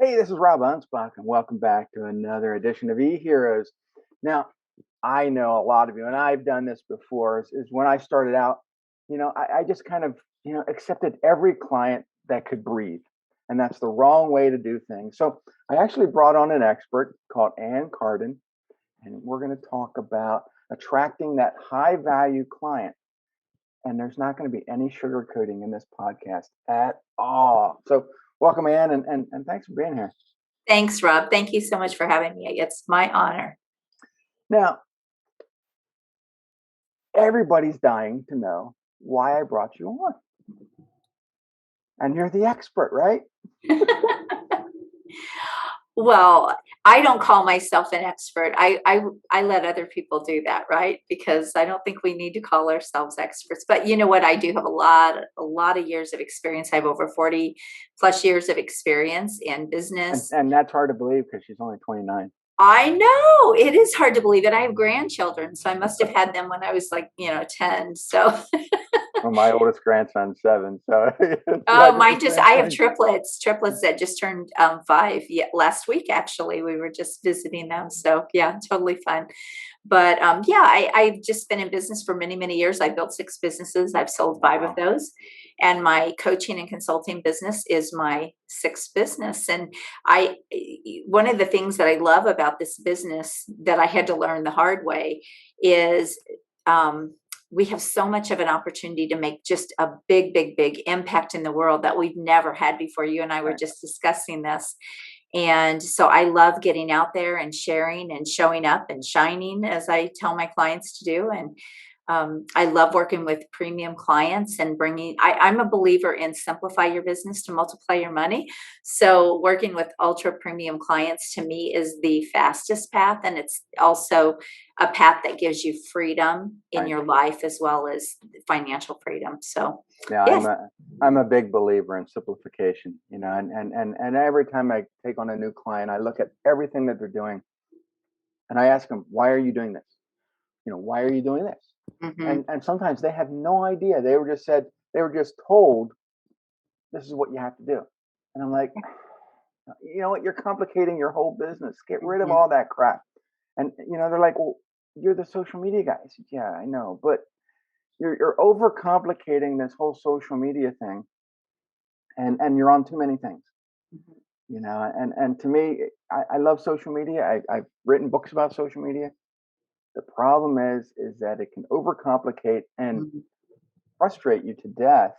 Hey, this is Rob Anspach, and welcome back to another edition of E-Heroes. Now, I know a lot of you, and I've done this before, is when I started out, I just kind of, accepted every client that could breathe. And that's the wrong way to do things. So I actually brought on an expert called Ann Carden, and we're going to talk about attracting that high value client. And there's not going to be any sugarcoating in this podcast at all. So welcome, Ann, and thanks for being here. Thanks, Rob. Thank you so much for having me. It's my honor. Now, everybody's dying to know why I brought you on. And you're the expert, right? Well, I don't call myself an expert. I let other people do that, right? Because I don't think we need to call ourselves experts. But you know what? I do have a lot of years of experience. I have over 40 plus years of experience in business. And that's hard to believe because she's only 29. I know it is hard to believe it. I have grandchildren, so I must have had them when I was like, 10. So Well, my oldest grandson's 7. So I have triplets that just turned 5 last week. Actually, we were just visiting them. So yeah, totally fun. But I've just been in business for many, many years. I built 6 businesses. I've sold 5 of those. And my coaching and consulting business is my 6th business. And one of the things that I love about this business that I had to learn the hard way is, we have so much of an opportunity to make just a big, big, big impact in the world that we've never had before. You and I were just discussing this. And so I love getting out there and sharing and showing up and shining, as I tell my clients to do. And I love working with premium clients and I'm a believer in simplify your business to multiply your money. So working with ultra premium clients to me is the fastest path. And it's also a path that gives you freedom in your life as well as financial freedom. So yeah, yes. I'm a big believer in simplification, and every time I take on a new client, I look at everything that they're doing and I ask them, why are you doing this? Why are you doing this? Mm-hmm. And sometimes they have no idea. They were just told this is what you have to do. And I'm like, you know what? You're complicating your whole business. Get rid of all that crap. And they're like, well, you're the social media guy. I said, yeah, I know, but you're overcomplicating this whole social media thing, and you're on too many things. Mm-hmm. And to me, I love social media. I've written books about social media. The problem is that it can overcomplicate and frustrate you to death.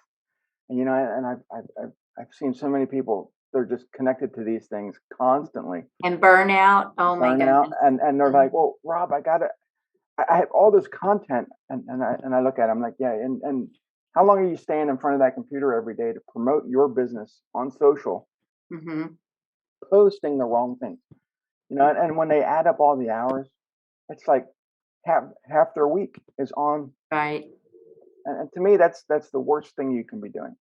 And I've seen so many people, they're just connected to these things constantly. And burnout. Oh my goodness. And they're like, well, Rob, I have all this content, and I look at it, I'm like, yeah, and how long are you staying in front of that computer every day to promote your business on social, posting the wrong things, and when they add up all the hours, it's like half their week is on. Right. And to me, that's the worst thing you can be doing.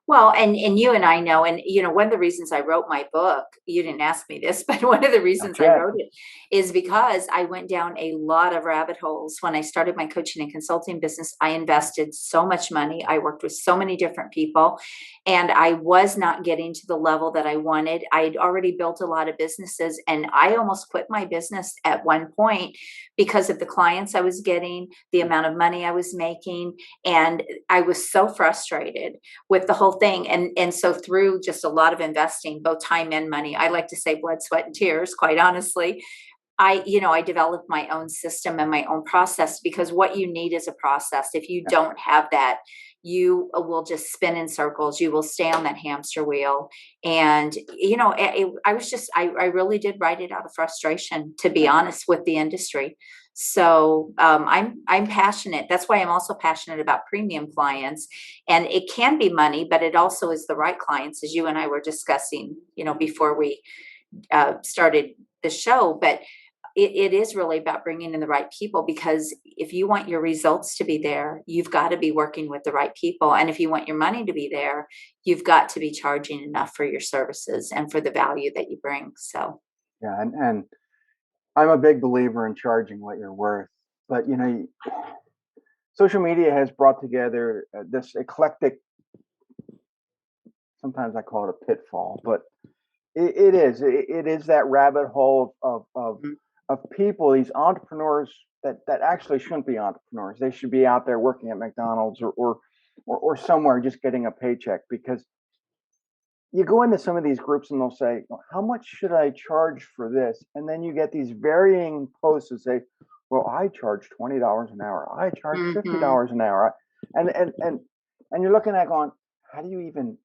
Well, and you and I know, and one of the reasons I wrote my book, you didn't ask me this, but one of the reasons I wrote it is because I went down a lot of rabbit holes. When I started my coaching and consulting business, I invested so much money. I worked with so many different people, and I was not getting to the level that I wanted. I'd already built a lot of businesses, and I almost quit my business at one point because of the clients I was getting, the amount of money I was making, and I was so frustrated with the whole thing. And so through just a lot of investing, both time and money, I like to say blood, sweat, and tears, quite honestly, I developed my own system and my own process, because what you need is a process. If you don't have that, you will just spin in circles. You will stay on that hamster wheel. And, I really did write it out of frustration, to be honest, with the industry. So I'm passionate. That's why I'm also passionate about premium clients. And it can be money, but it also is the right clients, as you and I were discussing, before we started the show. But it is really about bringing in the right people, because if you want your results to be there, you've got to be working with the right people. And if you want your money to be there, you've got to be charging enough for your services and for the value that you bring. So, yeah. And I'm a big believer in charging what you're worth. But, social media has brought together this eclectic, sometimes I call it a pitfall, but It is. It is that rabbit hole Mhm. of people, these entrepreneurs that actually shouldn't be entrepreneurs. They should be out there working at McDonald's or somewhere just getting a paycheck, because you go into some of these groups and they'll say, how much should I charge for this? And then you get these varying posts that say, well, I charge $20 an hour. I charge Mhm. $50 an hour. And you're looking at going, how do you even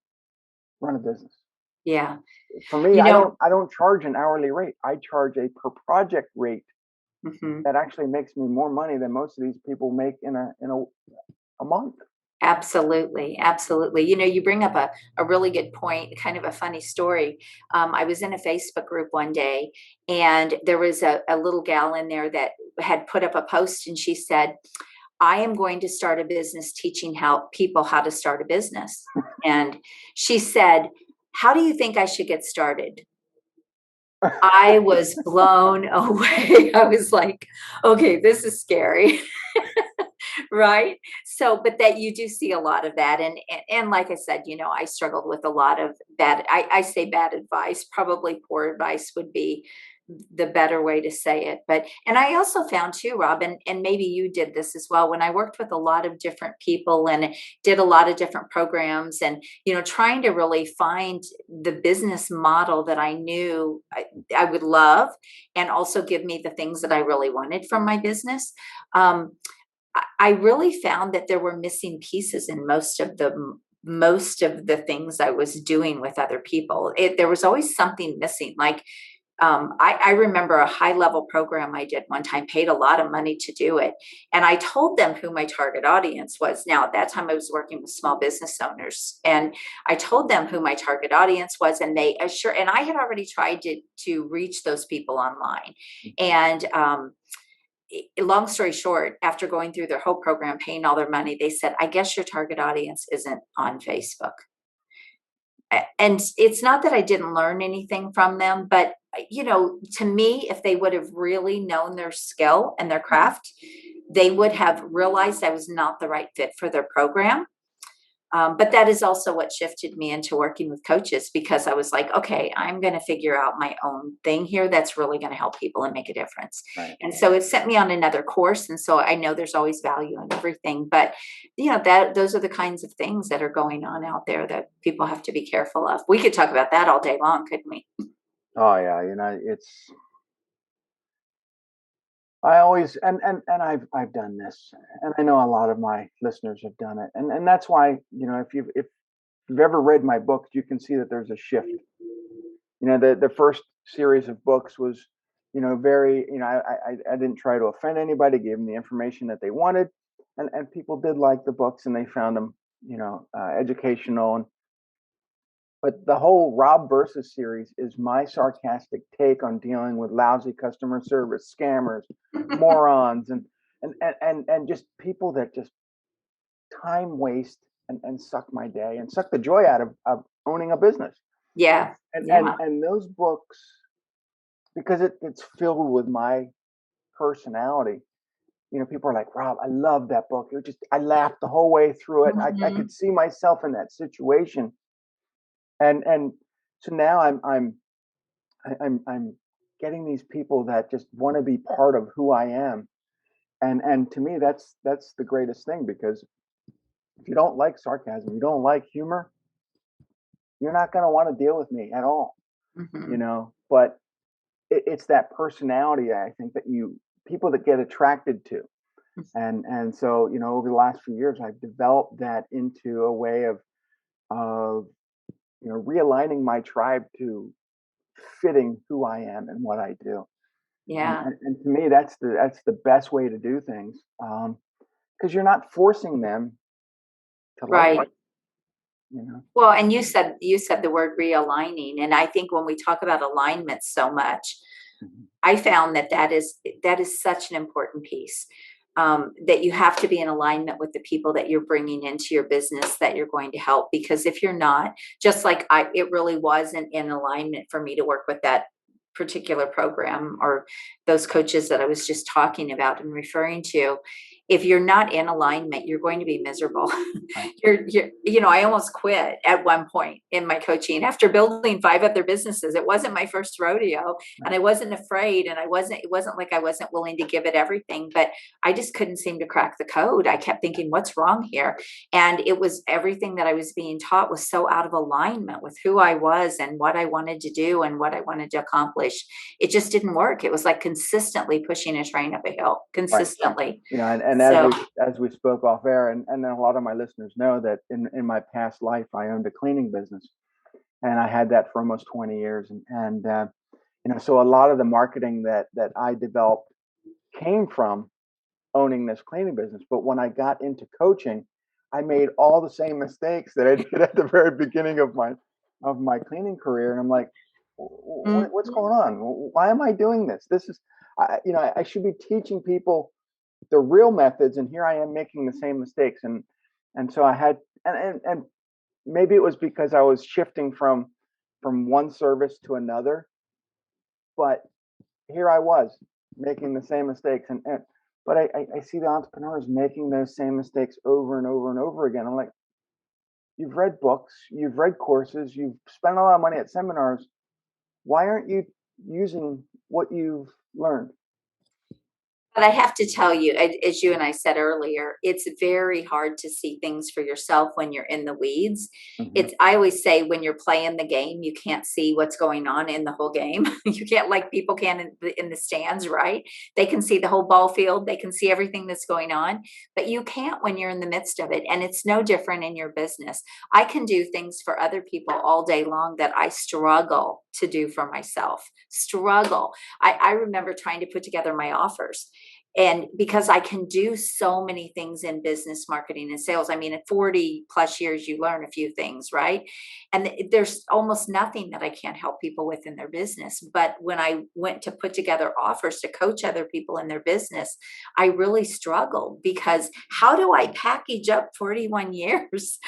run a business? Yeah. For me, You know, I don't charge an hourly rate. I charge a per project rate mhm. that actually makes me more money than most of these people make in a month. Absolutely, absolutely. You bring up a really good point, kind of a funny story. I was in a Facebook group one day, and there was a little gal in there that had put up a post, and she said, I am going to start a business teaching how to start a business. And she said, how do you think I should get started? I was blown away. I was like, okay, this is scary. Right. So, but that you do see a lot of that. And like I said, I struggled with a lot of bad, I say bad advice, probably poor advice would be the better way to say it. And I also found too, Rob, and maybe you did this as well, when I worked with a lot of different people and did a lot of different programs, and, trying to really find the business model that I knew I would love, and also give me the things that I really wanted from my business. Um, I really found that there were missing pieces in most of the things I was doing with other people. There was always something missing. Like, I remember a high level program I did one time, paid a lot of money to do it. And I told them who my target audience was. Now, at that time, I was working with small business owners, and I told them who my target audience was. And and I had already tried to reach those people online. And, long story short, after going through their whole program, paying all their money, they said, I guess your target audience isn't on Facebook. And it's not that I didn't learn anything from them, but to me, if they would have really known their skill and their Mhm. craft, they would have realized I was not the right fit for their program. But that is also what shifted me into working with coaches, because I was like, okay, I'm going to figure out my own thing here that's really going to help people and make a difference. Right. And so it sent me on another course. And so I know there's always value in everything, but that those are the kinds of things that are going on out there that people have to be careful of. We could talk about that all day long, couldn't we? Oh yeah, it's I always and I've done this, and I know a lot of my listeners have done it, and that's why, if you've ever read my books, you can see that there's a shift. The first series of books was, very, I didn't try to offend anybody, gave them the information that they wanted, and people did like the books, and they found them, educational. But the whole Rob versus series is my sarcastic take on dealing with lousy customer service, scammers, morons, and just people that just time waste and suck my day and suck the joy out of owning a business. Yeah. Yeah. And those books, because it's filled with my personality. People are like, Rob, I love that book. I laughed the whole way through it. I could Mhm. see myself in that situation. And so now I'm getting these people that just want to be part of who I am. And to me, that's the greatest thing, because if you don't like sarcasm, you don't like humor, you're not going to want to deal with me at all. Mhm. But it's that personality, I think, that you people that get attracted to. And so, over the last few years, I've developed that into a way of realigning my tribe to fitting who I am and what I do. And, Yeah. and, and to me, that's the best way to do things, because you're not forcing them to like Right. you. Well, and you said the word realigning, and I think when we talk about alignment so much, Mhm. I found that is such an important piece. That you have to be in alignment with the people that you're bringing into your business that you're going to help. Because if you're not, just like it really wasn't in alignment for me to work with that particular program or those coaches that I was just talking about and referring to. if you're not in alignment, you're going to be miserable. Right. I almost quit at one point in my coaching after building 5 other businesses. It wasn't my first rodeo, and I wasn't afraid, and it wasn't like I wasn't willing to give it everything, but I just couldn't seem to crack the code. I kept thinking, what's wrong here? And it was everything that I was being taught was so out of alignment with who I was and what I wanted to do and what I wanted to accomplish. It just didn't work. It was like consistently pushing a train up a hill, Right. consistently. And So, as we spoke off air, and then a lot of my listeners know that in my past life, I owned a cleaning business, and I had that for almost 20 years. So a lot of the marketing that I developed came from owning this cleaning business. But when I got into coaching, I made all the same mistakes that I did at the very beginning of my cleaning career. And I'm like, what's going on? Why am I doing this? This is, I should be teaching people the real methods, and here I am making the same mistakes. And so I had, and maybe it was because I was shifting from one service to another, but here I was making the same mistakes. But I see the entrepreneurs making those same mistakes over and over and over again. I'm like, you've read books, you've read courses, you've spent a lot of money at seminars. Why aren't you using what you've learned? but I have to tell you, as you and I said earlier, it's very hard to see things for yourself when you're in the weeds. Mm-hmm. I always say when you're playing the game, you can't see what's going on in the whole game. You can't, like people can in the stands, right? They can see the whole ball field. They can see everything that's going on, but you can't when you're in the midst of it. And it's no different in your business. I can do things for other people all day long that I struggle to do for myself. Struggle. I remember trying to put together my offers. And because I can do so many things in business marketing and sales, I mean, at 40 plus years, you learn a few things, right? And there's almost nothing that I can't help people with in their business. But when I went to put together offers to coach other people in their business, I really struggled because how do I package up 41 years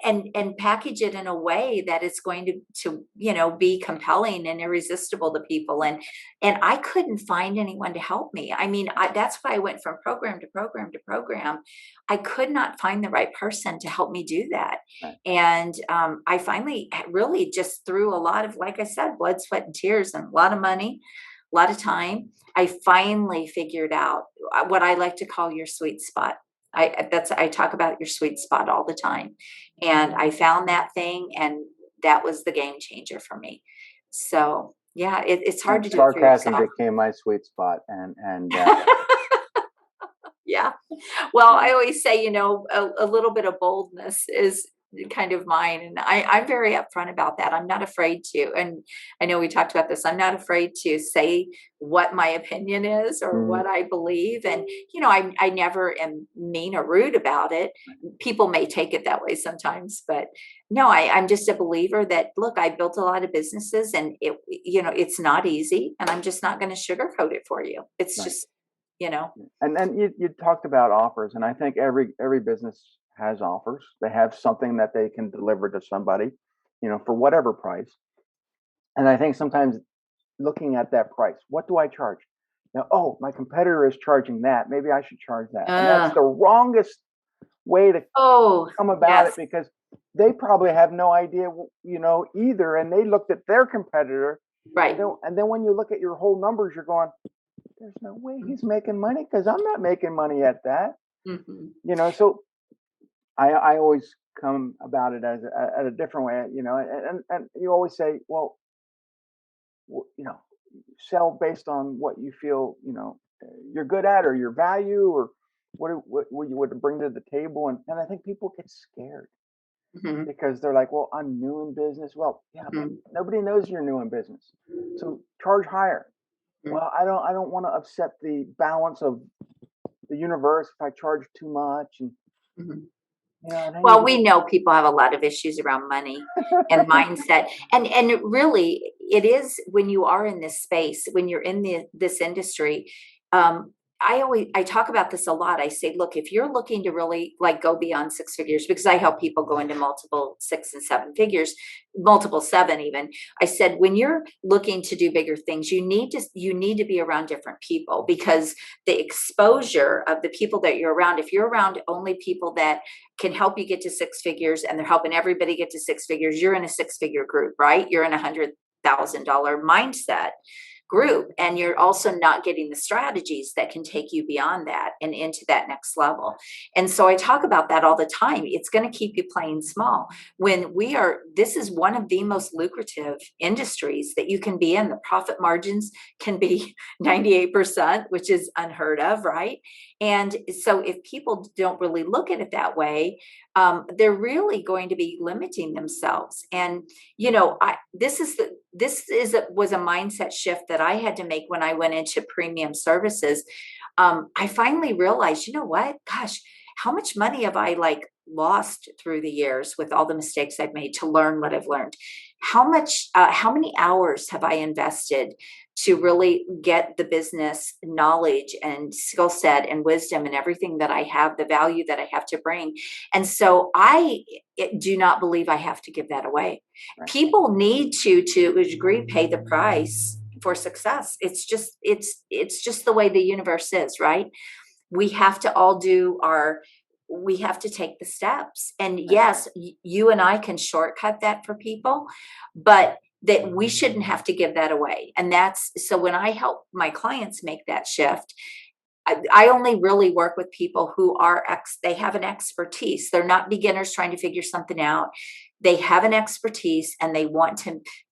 and package it in a way that it's going to be compelling and irresistible to people? And I couldn't find anyone to help me. I mean, that's why I went from program to program to program. I could not find the right person to help me do that. Right. And I finally really just threw a lot of, like I said, blood, sweat, and tears, and a lot of money, a lot of time. I finally figured out what I like to call your sweet spot. I talk about your sweet spot all the time. And I found that thing, and that was the game changer for me. So yeah, it's hard to do it for Sarcasm yourself. became my sweet spot, and Yeah. Well, I always say, a little bit of boldness is kind of mine. And I'm very upfront about that. I'm not afraid to. And I know we talked about this. I'm not afraid to say what my opinion is or what I believe. And, I never am mean or rude about it. People may take it that way sometimes, but no, I'm just a believer that, look, I built a lot of businesses, and it's not easy, and I'm just not going to sugarcoat it for you. It's right. just, And then you talked about offers, and I think every business has offers. They have something that they can deliver to somebody, for whatever price. And I think sometimes looking at that price, what do I charge? Now, oh, my competitor is charging that. Maybe I should charge that. And that's the wrongest way to come about it, because they probably have no idea, either. And they looked at their competitor. Right. And then when you look at your whole numbers, you're going, there's no way he's making money, because I'm not making money at that. Mm-hmm. So I always come about it as a different way, and you always say, well, sell based on what you feel, you're good at, or your value, or what you would bring to the table. And I think people get scared because they're like, well, I'm new in business. Well, yeah, but nobody knows you're new in business. So charge higher. Well, I don't want to upset the balance of the universe if I charge too much. And well, we know people have a lot of issues around money and mindset, and really, it is when you are in this space, when you're in this industry. I talk about this a lot. I say, look, if you're looking to really like go beyond six figures, because I help people go into multiple 6 and 7 figures, multiple 7 even. I said, when you're looking to do bigger things, you need to be around different people, because the exposure of the people that you're around, if you're around only people that can help you get to 6 figures and they're helping everybody get to 6 figures, you're in a 6-figure group, right? You're in $100,000 mindset group, and you're also not getting the strategies that can take you beyond that and into that next level. And so I talk about that all the time. It's going to keep you playing small. This is one of the most lucrative industries that you can be in. The profit margins can be 98%, which is unheard of, right? And so if people don't really look at it that way, they're really going to be limiting themselves. And was a mindset shift that I had to make when I went into premium services. I finally realized, you know what, gosh, how much money have I lost through the years with all the mistakes I've made to learn what I've learned? How many hours have I invested to really get the business knowledge and skill set and wisdom and everything that I have, the value that I have to bring? And so I do not believe I have to give that away. Right. People need to a degree pay the price for success. It's just the way the universe is, right? We have to all we have to take the steps. And yes, you and I can shortcut that for people, but that we shouldn't have to give that away. And so when I help my clients make that shift, I only really work with people who they have an expertise. They're not beginners trying to figure something out. They have an expertise and they want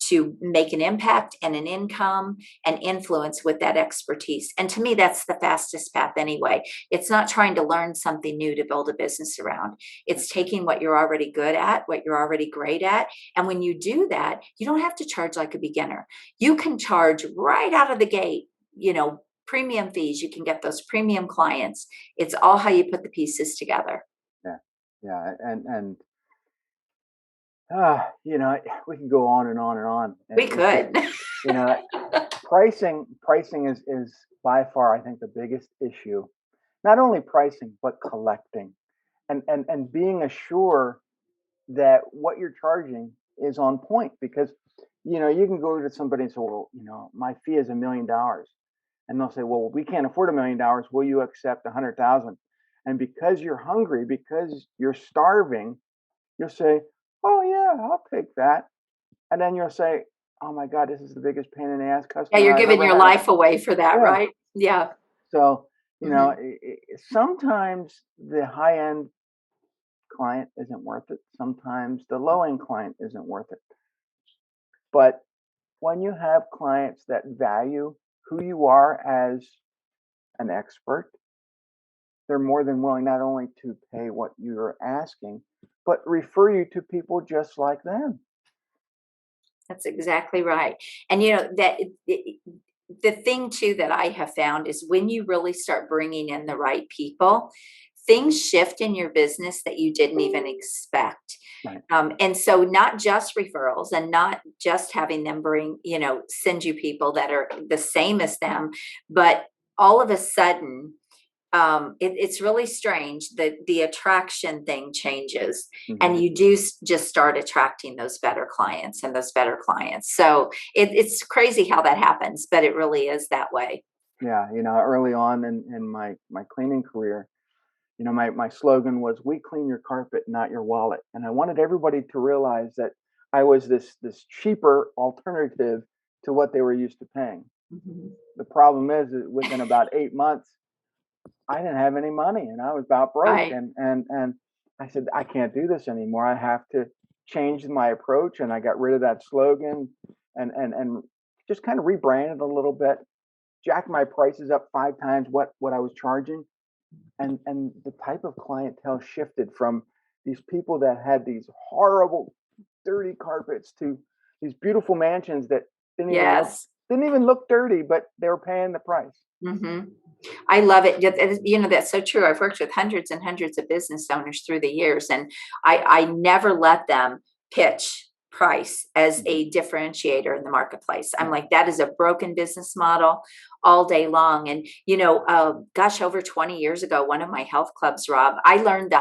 to make an impact and an income and influence with that expertise. And to me, that's the fastest path anyway. It's not trying to learn something new to build a business around. It's taking what you're already good at, what you're already great at. And when you do that, you don't have to charge like a beginner. You can charge right out of the gate, premium fees. You can get those premium clients. It's all how you put the pieces together. Yeah. And we can go on and on and on. We could. Pricing is by far, I think, the biggest issue. Not only pricing, but collecting, and being assured that what you're charging is on point. Because you can go to somebody and say, well, my fee is $1 million, and they'll say, well, we can't afford $1 million. Will you accept 100,000? And because you're hungry, because you're starving, you'll say, oh yeah, I'll take that. And then you'll say, oh my God, this is the biggest pain in the ass customer. Yeah, you're giving your life away for that, right? Yeah. So, sometimes the high-end client isn't worth it. Sometimes the low-end client isn't worth it. But when you have clients that value who you are as an expert, they're more than willing not only to pay what you're asking, but refer you to people just like them. That's exactly right. And the thing too that I have found is when you really start bringing in the right people, things shift in your business that you didn't even expect. Right. And so not just referrals and not just having them send you people that are the same as them, but all of a sudden, it's really strange that the attraction thing changes. Mm-hmm. And you do just start attracting those better clients. So it's crazy how that happens, but it really is that way. Yeah. Early on in my cleaning career, my slogan was, we clean your carpet, not your wallet. And I wanted everybody to realize that I was this cheaper alternative to what they were used to paying. Mm-hmm. The problem is that within about 8 months, I didn't have any money and I was about broke. Right. And I said, I can't do this anymore. I have to change my approach. And I got rid of that slogan and just kind of rebranded a little bit, jacked my prices up 5 times what I was charging. And the type of clientele shifted from these people that had these horrible, dirty carpets to these beautiful mansions that didn't even look dirty, but they were paying the price. Mm-hmm. I love it. That's so true. I've worked with hundreds and hundreds of business owners through the years, and I never let them pitch price as a differentiator in the marketplace. I'm like, that is a broken business model all day long. And, gosh, over 20 years ago, one of my health clubs, Rob, I learned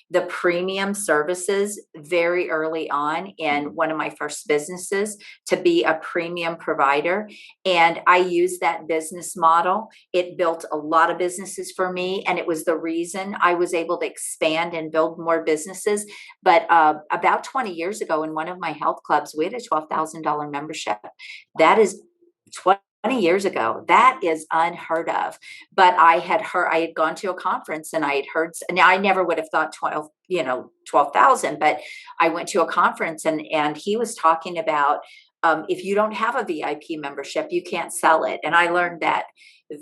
the premium services very early on in one of my first businesses to be a premium provider. And I used that business model. It built a lot of businesses for me. And it was the reason I was able to expand and build more businesses. But about 20 years ago, in one of my health clubs, we had a $12,000 membership. That is 20 years ago. That is unheard of. But I had gone to a conference and I had heard, now I never would have thought 12,000, but I went to a conference and he was talking about, if you don't have a VIP membership, you can't sell it. And I learned that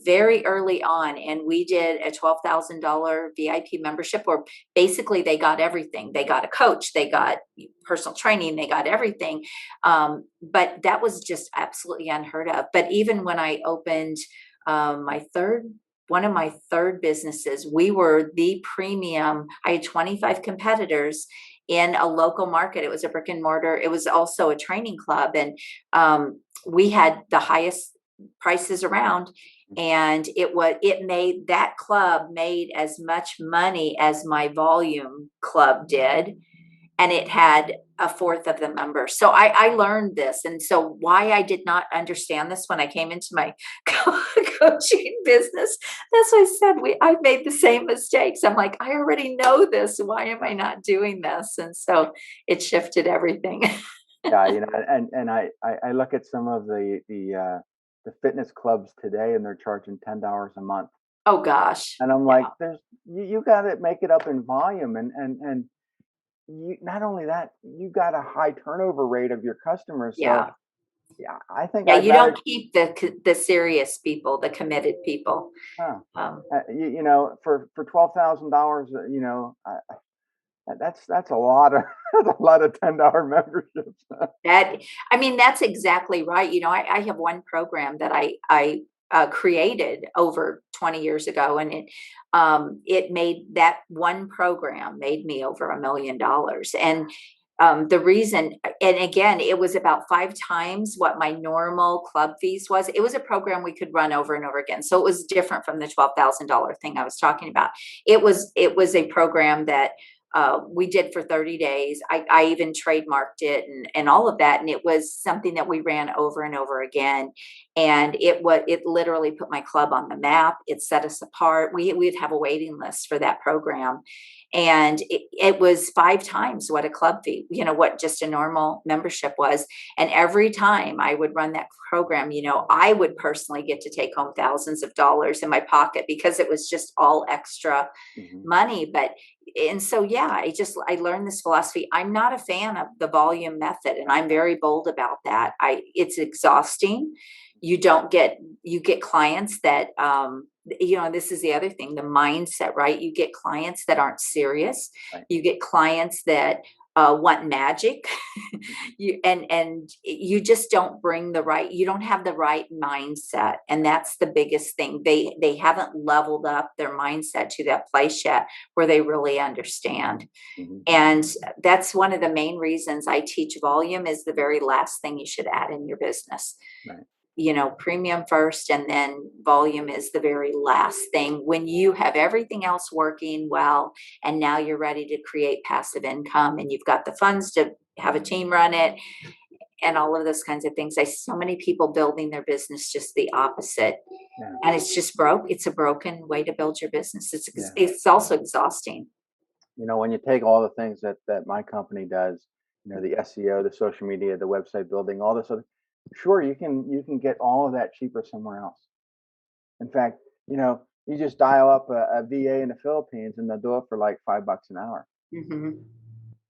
very early on. And we did a $12,000 VIP membership where basically they got everything. They got a coach, they got personal training, they got everything. But that was just absolutely unheard of. But even when I opened one of my third businesses, we were the premium. I had 25 competitors in a local market. It was a brick and mortar. It was also a training club. And we had the highest prices around. And that club made as much money as my volume club did. And it had a fourth of the members. So I learned this. And so why I did not understand this when I came into my coaching business, that's why I said I made the same mistakes. I'm like, I already know this. Why am I not doing this? And so it shifted everything. Yeah, and I look at some of the fitness clubs today, and they're charging $10 a month. Oh gosh. And I'm like, you got to make it up in volume, and you, not only that, you got a high turnover rate of your customers. Yeah. So yeah, I think you don't keep the serious people, the committed people. For $12,000, that's a lot of $10 memberships. That's exactly right. I have one program that I created over 20 years ago, and it made that one program made me over $1 million. And the reason, and again, it was about 5 times what my normal club fees was. It was a program we could run over and over again. So it was different from the $12,000 thing I was talking about. It was a program that we did for 30 days. I even trademarked it and all of that. And it was something that we ran over and over again. And it literally put my club on the map. It set us apart. We'd have a waiting list for that program. And it was 5 times what a club fee, what just a normal membership was. And every time I would run that program, I would personally get to take home thousands of dollars in my pocket because it was just all extra money. And so, yeah, I learned this philosophy. I'm not a fan of the volume method, and I'm very bold about that. It's exhausting. You get clients that, this is the other thing, the mindset, right? You get clients that aren't serious. Right. You get clients that want magic. You just don't you don't have the right mindset. And that's the biggest thing. They haven't leveled up their mindset to that place yet where they really understand. And that's one of the main reasons I teach volume is the very last thing you should add in your business. Right. Premium first, and then volume is the very last thing when you have everything else working well. And now you're ready to create passive income and you've got the funds to have a team run it and all of those kinds of things. I see so many people building their business just the opposite. Yeah. And it's just it's a broken way to build your business. It's also exhausting. When you take all the things that my company does, the SEO, the social media, the website building, all this other, sure, you can get all of that cheaper somewhere else. In fact, you just dial up a VA in the Philippines and they'll do it for like $5 an hour.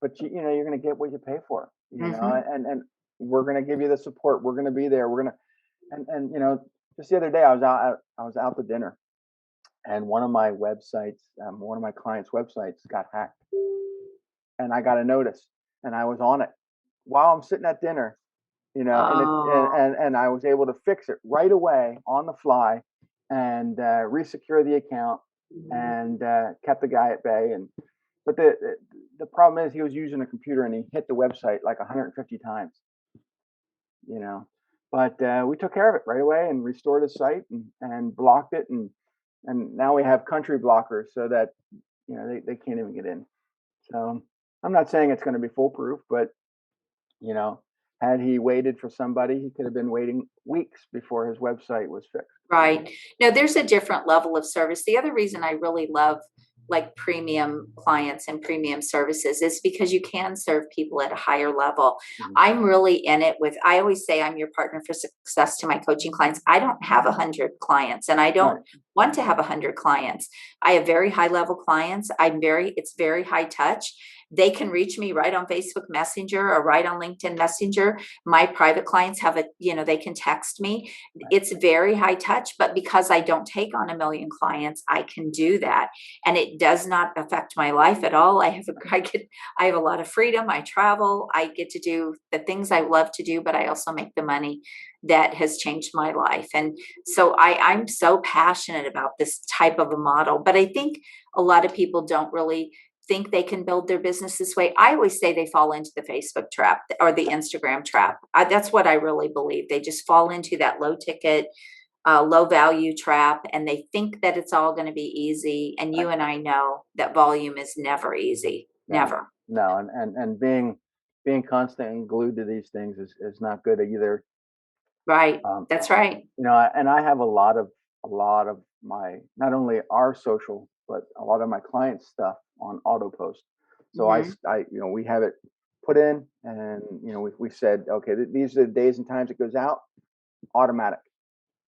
But you're going to get what you pay for. And we're going to give you the support. We're going to be there. We're going to, and just the other day I was out to dinner, and one of my websites, one of my clients' websites got hacked, and I got a notice, and I was on it while I'm sitting at dinner. And I was able to fix it right away on the fly and resecure the account and kept the guy at bay. And But the problem is he was using a computer and he hit the website like 150 times, you know. But we took care of it right away and restored his site and blocked it, and now we have country blockers so that they can't even get in. So I'm not saying it's going to be foolproof, but you know, had he waited for somebody, he could have been waiting weeks before his website was fixed. Right. No, there's a different level of service. The other reason I really love like premium clients and premium services is because you can serve people at a higher level. Mhm. I'm really in it with, I always say I'm your partner for success to my coaching clients. I don't have 100 clients and I don't Right. want to have 100 clients. I have very high level clients. It's very high touch. They can reach me right on Facebook Messenger or right on LinkedIn Messenger. My private clients have they can text me. It's very high touch, but because I don't take on 1 million clients, I can do that. And it does not affect my life at all. I have a lot of freedom. I travel. I get to do the things I love to do, but I also make the money that has changed my life. And so I'm so passionate about this type of a model. But I think a lot of people don't really think they can build their business this way. I always say they fall into the Facebook trap or the Instagram trap. That's what I really believe. They just fall into that low ticket, low value trap, and they think that it's all going to be easy. And you Right. and I know that volume is never easy. No, Never. no, and being constant and glued to these things is not good either. Right. Um, That's right. and I have a lot of my, not only our social, but a lot of my clients' stuff on auto post. So Hmm. we have it put in, and we said, okay, these are the days and times it goes out, automatic.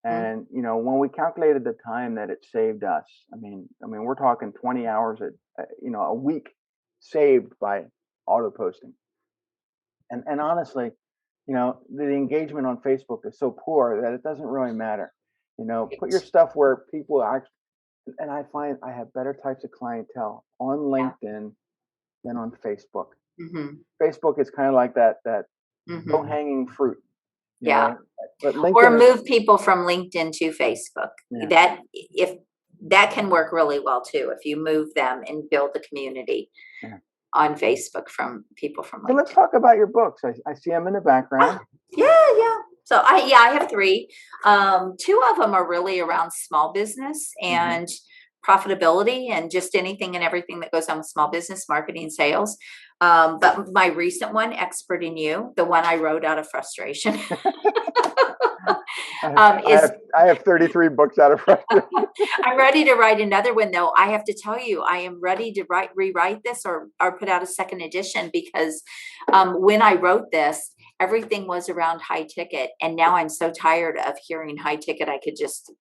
And when we calculated the time that it saved us, I mean, we're talking 20 hours a week saved by auto posting. And honestly, the engagement on Facebook is so poor that it doesn't really matter. Put your stuff where people actually, and I find I have better types of clientele on Yeah. LinkedIn than on Facebook. Hmm. Facebook is kind of like that low Hmm. hanging fruit, you Yeah. know, but Or LinkedIn is, move people from LinkedIn to Facebook. yeah, That if that can work really well too, if you move them and build the community yeah. on Facebook from people from So let's LinkedIn. talk about your books. I see them in the background. Ah, yeah. So I have three. Two of them are really around small business Hmm. and profitability and just anything and everything that goes on with small business, marketing, sales. But my recent one, Expert in You, the one I wrote out of frustration, I, I is have I have 33 books out of frustration. I'm ready to write another one though. I have to tell you, I am ready to rewrite this or put out a second edition because when I wrote this, everything was around high ticket. And now I'm so tired of hearing high ticket. I could just,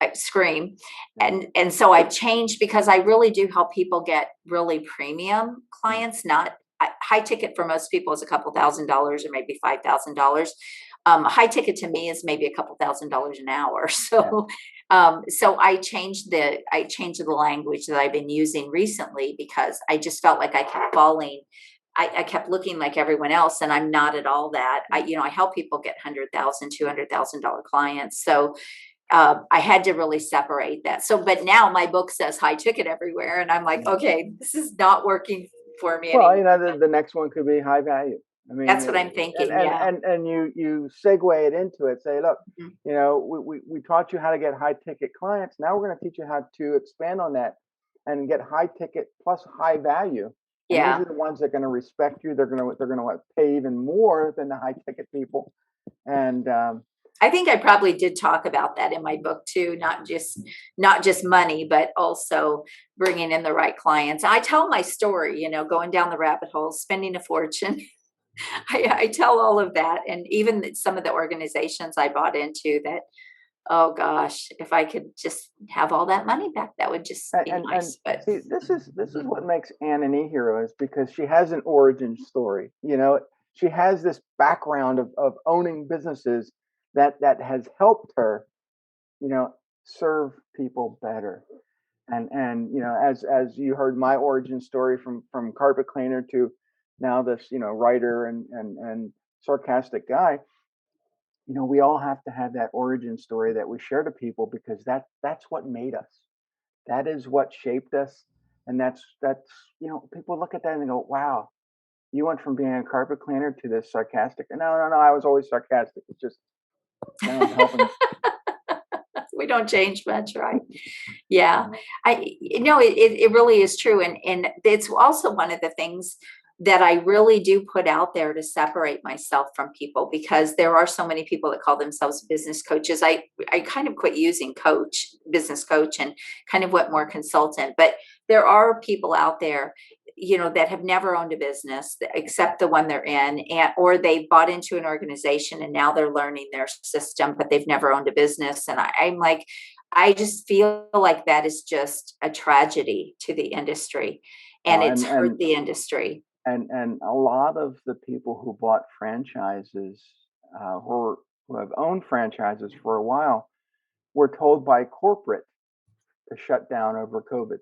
I scream. Yeah. And so I've changed because I really do help people get really premium Mm. clients, not high ticket for most people is a couple $1,000s or maybe $5,000. High ticket to me is maybe a couple $1,000s an hour. Yeah. So I changed the language that I've been using recently because I just felt like I kept falling. I kept looking like everyone else, and I'm not at all that. Yeah. I help people get $100,000, $200,000 clients. So I had to really separate that. So, but now my book says high ticket everywhere, and I'm like, Yeah. okay, this is not working for me Well, anymore. the next one could be high value. I mean, That's what I'm and thinking. and Yeah. and and you segue it into it. Say, look, Mhm. we taught you how to get high ticket clients. Now we're going to teach you how to expand on that and get high ticket plus high value. And these Yeah. are the ones that are going to respect you. They're going to pay even more than the high ticket people. And I think I probably did talk about that in my book too, not just money, but also bringing in the right clients. I tell my story, going down the rabbit hole, spending a fortune. I tell all of that, and even some of the organizations I bought into that. Oh gosh, if I could just have all that money back, that would just be and nice. But see, this is what makes Ann an e-hero, is because she has an origin story. She has this background of owning businesses that has helped her, you know, serve people better. And as you heard my origin story from carpet cleaner to now this, writer and sarcastic guy. We all have to have that origin story that we share to people, because that's what made us. That is what shaped us. And that's, people look at that and they go, wow, you went from being a carpet cleaner to this sarcastic. No, no, no, I was always sarcastic. It's just now I'm helping. We don't change much, right? Yeah. It really is true. And it's also one of the things that I really do put out there to separate myself from people, because there are so many people that call themselves business coaches. I kind of quit using business coach, and kind of went more consultant. But there are people out there, that have never owned a business except the one they're in, or they bought into an organization and now they're learning their system, but they've never owned a business. And I'm like, I just feel like that is just a tragedy to the industry, and Well, it's hurt the industry. and a lot of the people who bought franchises, who have owned franchises for a while, were told by corporate to shut down over COVID.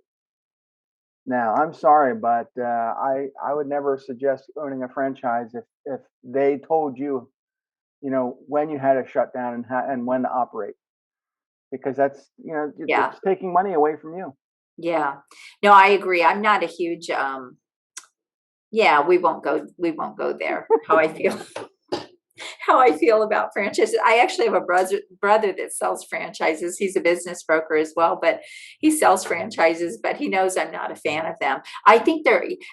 Now, I'm sorry, but I would never suggest owning a franchise if they told you, when you had to shut down and when to operate, because that's, Yeah. it's taking money away from you. Yeah. No, I agree. I'm not a huge, yeah, we won't go there. How I feel about franchises. I actually have a brother that sells franchises. He's a business broker as well, but he sells franchises, but he knows I'm not a fan of them. I think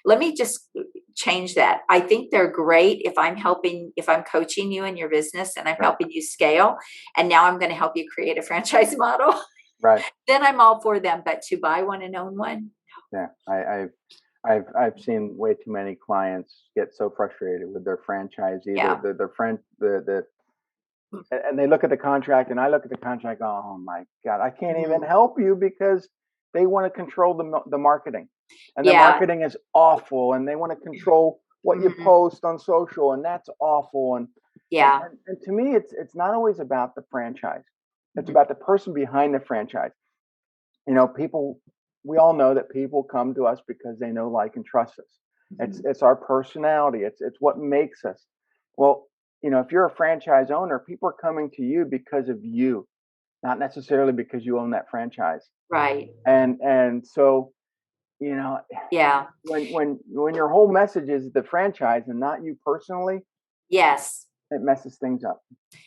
let me just change that. I think they're great if I'm coaching you in your business and I'm Right. helping you scale, and now I'm going to help you create a franchise model. Right. Then I'm all for them. But to buy one and own one, Yeah. I've seen way too many clients get so frustrated with their franchisee, yeah. their friend, and they look at the contract, and I look at the contract. Oh my God, I can't even help you because they want to control the marketing, and the Yeah. marketing is awful, and they want to control what you post on social, and that's awful. And Yeah. and to me, it's not always about the franchise. It's Mhm. about the person behind the franchise. People. We all know that people come to us because they know, like, and trust us. It's our personality. It's what makes us. Well, if you're a franchise owner, people are coming to you because of you, not necessarily because you own that franchise. Right. And so, you know, Yeah. when your whole message is the franchise and not you personally, Yes. it messes things up.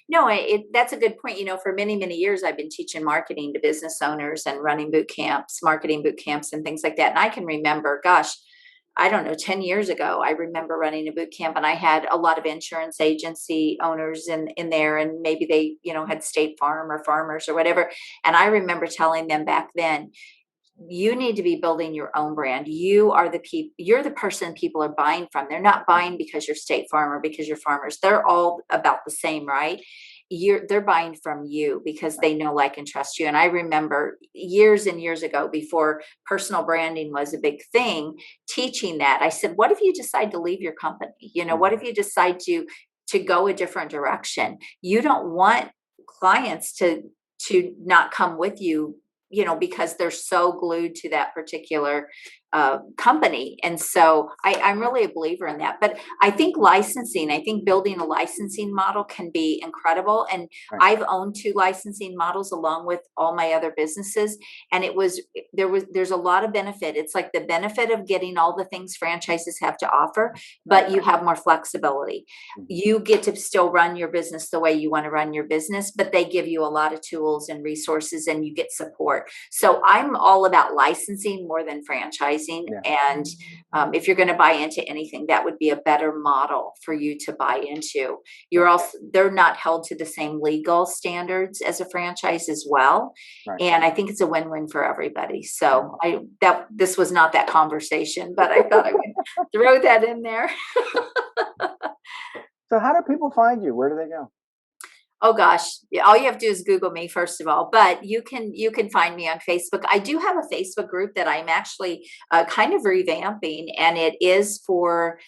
No, that's a good point. For many, many years, I've been teaching marketing to business owners and running boot camps, marketing boot camps, and things like that. And I can remember, gosh, I don't know, 10 years ago, I remember running a boot camp, and I had a lot of insurance agency owners in there, and maybe they, had State Farm or Farmers or whatever. And I remember telling them back then, you need to be building your own brand. You're the person people are buying from. They're not buying because you're State Farm or because you're Farmers. They're all about the same, right? They're buying from you because they know, like, and trust you. And I remember years and years ago, before personal branding was a big thing, teaching that. I said, what if you decide to leave your company? What if you decide to go a different direction? You don't want clients to not come with you, because they're so glued to that particular company. And so I'm really a believer in that. But I think building a licensing model can be incredible. And Right. I've owned 2 licensing models along with all my other businesses. And there's a lot of benefit. It's like the benefit of getting all the things franchises have to offer, but you have more flexibility. You get to still run your business the way you want to run your business, but they give you a lot of tools and resources, and you get support. So I'm all about licensing more than franchising. Yeah. And if you're going to buy into anything, that would be a better model for you to buy into. They're not held to the same legal standards as a franchise as well. Right. And I think it's a win-win for everybody. So this was not that conversation, but I thought I would throw that in there. So how do people find you? Where do they go? Oh gosh, all you have to do is Google me, first of all. But you can find me on Facebook. I do have a Facebook group that I'm actually kind of revamping, and it is for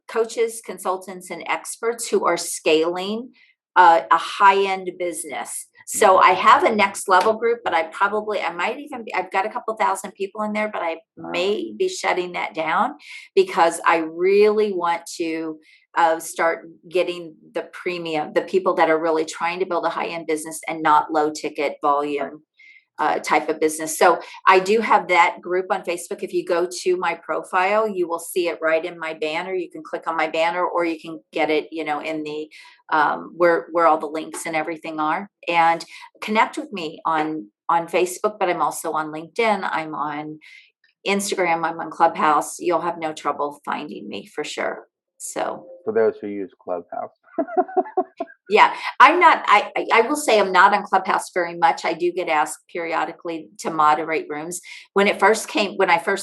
coaches, consultants, and experts who are scaling a high-end business. So I have a next level group, but I've got a couple thousand people in there, but I may be shutting that down because I really want to start getting the premium, the people that are really trying to build a high-end business and not low ticket volume type of business. So I do have that group on Facebook. If you go to my profile, you will see it right in my banner. You can click on my banner, or you can get it, in the where all the links and everything are, and connect with me on Facebook. But I'm also on LinkedIn. I'm on Instagram. I'm on Clubhouse. You'll have no trouble finding me for sure. So for those who use Clubhouse. yeah, I'm not, I will say I'm not on Clubhouse very much. I do get asked periodically to moderate rooms. When I first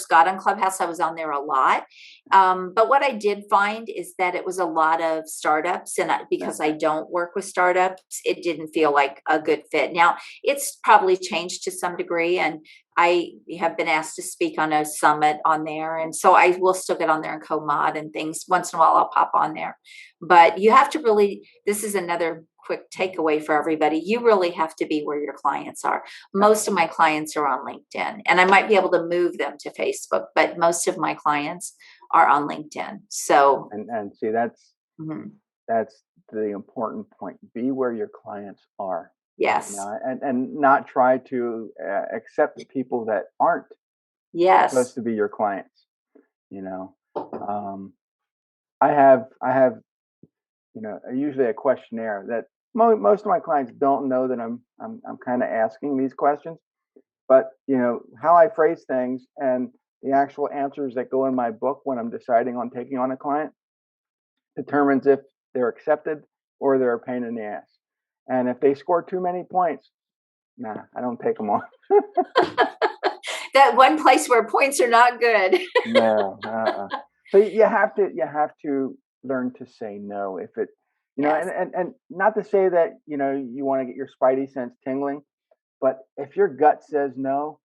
got on Clubhouse, I was on there a lot. But what I did find is that it was a lot of startups, and because I don't work with startups, it didn't feel like a good fit. Now it's probably changed to some degree, and I have been asked to speak on a summit on there. And so I will still get on there and co-mod and things. Once in a while, I'll pop on there. But you have to really, this is another quick takeaway for everybody. You really have to be where your clients are. Most of my clients are on LinkedIn, and I might be able to move them to Facebook, but most of my clients are on LinkedIn. So, and see, that's the important point. Be where your clients are. Yes. And not try to accept people that aren't supposed to be your clients. I have usually a questionnaire that most of my clients don't know that I'm kind of asking these questions, but how I phrase things and the actual answers that go in my book when I'm deciding on taking on a client determines if they're accepted or they're a pain in the ass. And if they score too many points, nah, I don't take them on. That one place where points are not good. No. So you have to learn to say no if it, and not to say that, you want to get your spidey sense tingling, but if your gut says no,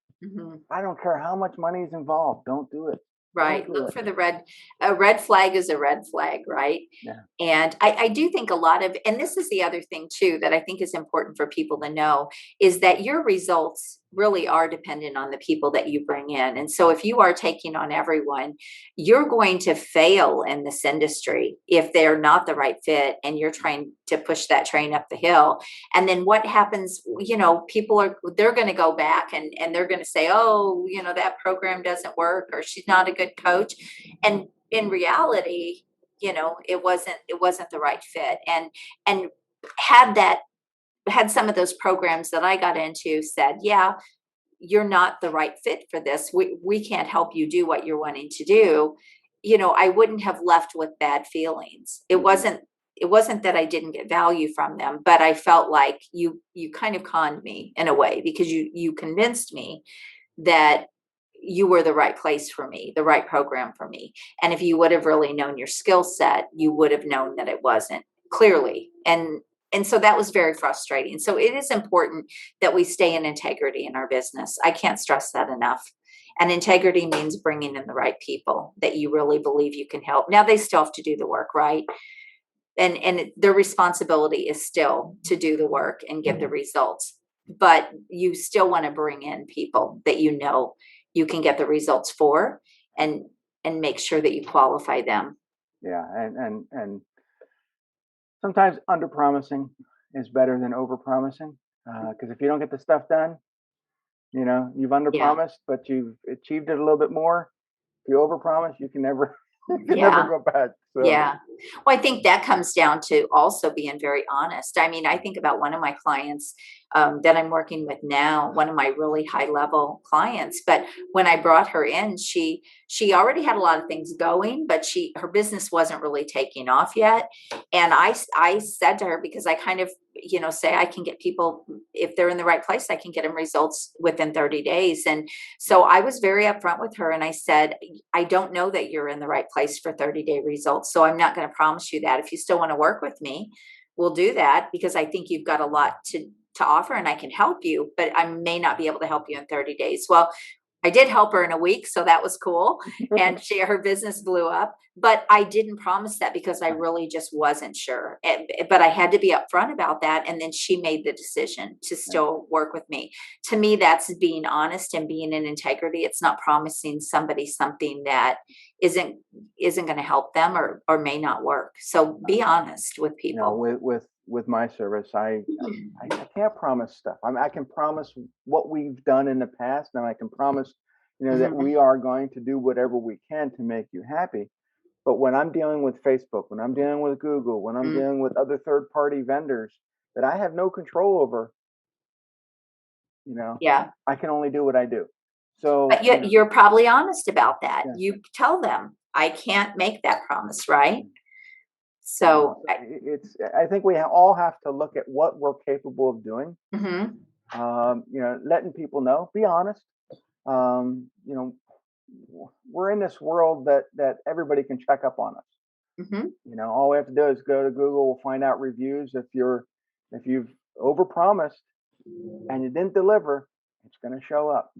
I don't care how much money is involved. Don't do it. Right. Look for the red. A red flag is a red flag, right? Yeah. And I do think a lot of, and this is the other thing too, that I think is important for people to know, is that your results really are dependent on the people that you bring in. And so if you are taking on everyone, you're going to fail in this industry if they're not the right fit and you're trying to push that train up the hill. And then what happens, they're going to go back and they're going to say, oh, that program doesn't work, or she's not a good coach. And in reality, it wasn't the right fit. And had some of those programs that I got into said, yeah, you're not the right fit for this. We can't help you do what you're wanting to do. I wouldn't have left with bad feelings. It wasn't that I didn't get value from them, but I felt like you kind of conned me in a way, because you convinced me that you were the right place for me, the right program for me. And if you would have really known your skill set, you would have known that it wasn't, clearly. And so that was very frustrating. So it is important that we stay in integrity in our business. I can't stress that enough. And integrity means bringing in the right people that you really believe you can help. Now they still have to do the work, right? And their responsibility is still to do the work and get the results. But you still want to bring in people that you can get the results for, and make sure that you qualify them. Yeah, and sometimes under promising is better than over promising, because if you don't get the stuff done, you've under promised, but you've achieved it a little bit more. If you over promise, you can never never go back. So. Yeah. Well, I think that comes down to also being very honest. I mean, I think about one of my clients that I'm working with now, one of my really high level clients. But when I brought her in, she already had a lot of things going, but her business wasn't really taking off yet. And I said to her, because I kind of, say I can get people, if they're in the right place, I can get them results within 30 days. And so I was very upfront with her, and I said, I don't know that you're in the right place for 30-day results. So I'm not going to promise you that. If you still want to work with me, we'll do that, because I think you've got a lot to offer and I can help you, but I may not be able to help you in 30 days. Well, I did help her in a week, so that was cool. And her business blew up. but I didn't promise that because I Right. really just wasn't sure. But I had to be upfront about that. And then she made the decision to Yeah. still work with me. To me, that's being honest and being in integrity. It's not promising somebody something that isn't going to help them or may not work. So be honest with You know, people. with my service, I can't promise stuff. I can promise what we've done in the past, and I can promise, that Mhm. we are going to do whatever we can to make you happy. But when I'm dealing with Facebook, when I'm dealing with Google, when I'm Mm. dealing with other third-party vendors that I have no control over, you know, Yeah. I can only do what I do. So, But you're probably honest about that. yeah, You tell them, I can't make that promise, right? so So, I think we all have to look at what we're capable of doing. mhm, Letting people know, be honest. Um, you know, we're in this world that everybody can check up on us. mhm, All we have to do is go to Google. We'll find out reviews. If you've overpromised and you didn't deliver, it's going to show up.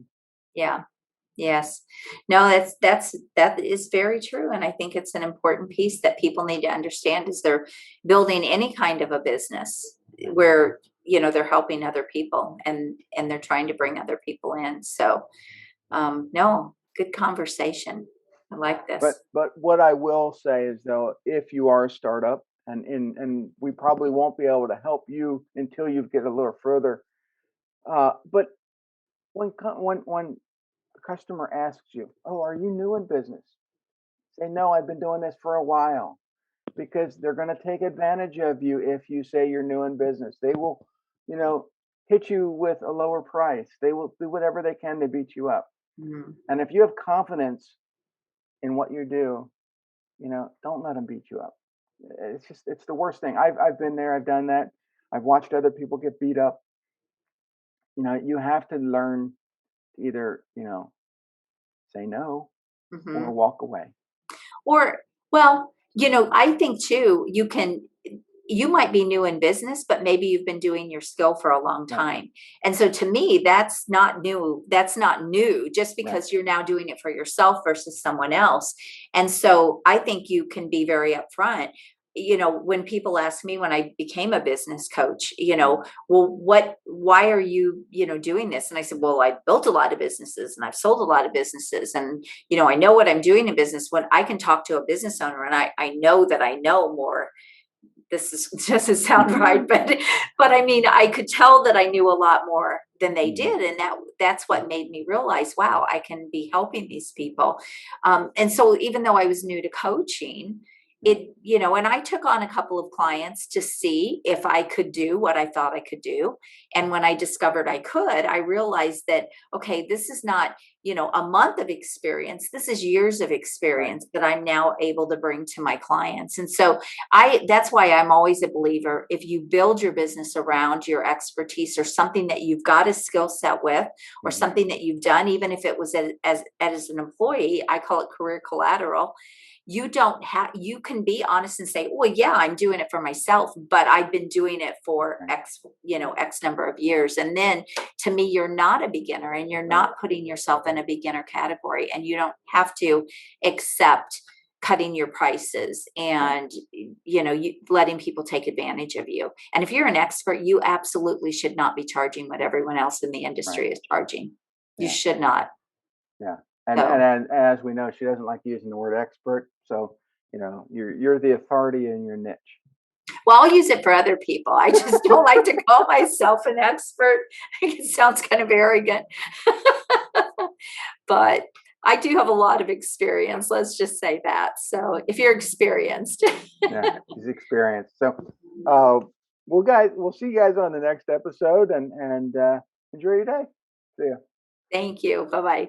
yeah. Yes. No, that is very true. And I think it's an important piece that people need to understand as they're building any kind of a business Yeah. where, they're helping other people and they're trying to bring other people in. So no, good conversation. I like But this. what I will say is though, if you are a startup, and we probably won't be able to help you until you get a little further. But when a customer asks you, "Oh, are you new in business?" Say, "No, I've been doing this for a while." Because they're going to take advantage of you if you say you're new in business. They will, you know, hit you with a lower price. They will do whatever they can to beat you up. Mhm. And if you have confidence in what you do, don't let them beat you up. It's the worst thing. I've been there. I've done that. I've watched other people get beat up. You have to learn to either, say no or Mhm. walk away. Or, well, I think too, you might be new in business, but maybe you've been doing your skill for a long Right. time. And so to me, that's not new. That's not new just Right. because you're now doing it for yourself versus someone else. And so I think you can be very upfront. When people ask me when I became a business coach, Yeah. well, why are you, doing this? And I said, well, I built a lot of businesses and I've sold a lot of businesses. And, I know what I'm doing in business when I can talk to a business owner and I know that I know more. Doesn't sound right, but I mean, I could tell that I knew a lot more than they Mhm. did, and that's what made me realize, wow, I can be helping these people. And so, even though I was new to coaching, Yeah. and I took on a couple of clients to see if I could do what I thought I could do. And when I discovered I could, I realized that okay, this is not a month of experience. This is years of Right. experience that I'm now able to bring to my clients, and so that's why I'm always a believer. If you build your business around your expertise or something that you've got a skill set with or Mhm. something that you've done, even if it was as an employee, I call it career collateral. You can be honest and say, well, yeah, I'm doing it for myself, but I've been doing it for Right. X number of years. And then to me, you're not a beginner and you're not putting yourself in a beginner category, and you don't have to accept cutting your prices Right. and you letting people take advantage of you. And if you're an expert, you absolutely should not be charging what everyone else in the Right. industry is charging. You Yeah. should not. Yeah. And So as we know, she doesn't like using the word expert. So, you're the authority in your niche. well, I'll use it for other people. I just don't like to call myself an expert. It sounds kind of arrogant. But I do have a lot of experience. Let's just say that. So if you're experienced, Yeah, she's experienced. So, uh, we'll see you guys on the next episode, and enjoy your day. See ya. thank you. Bye bye.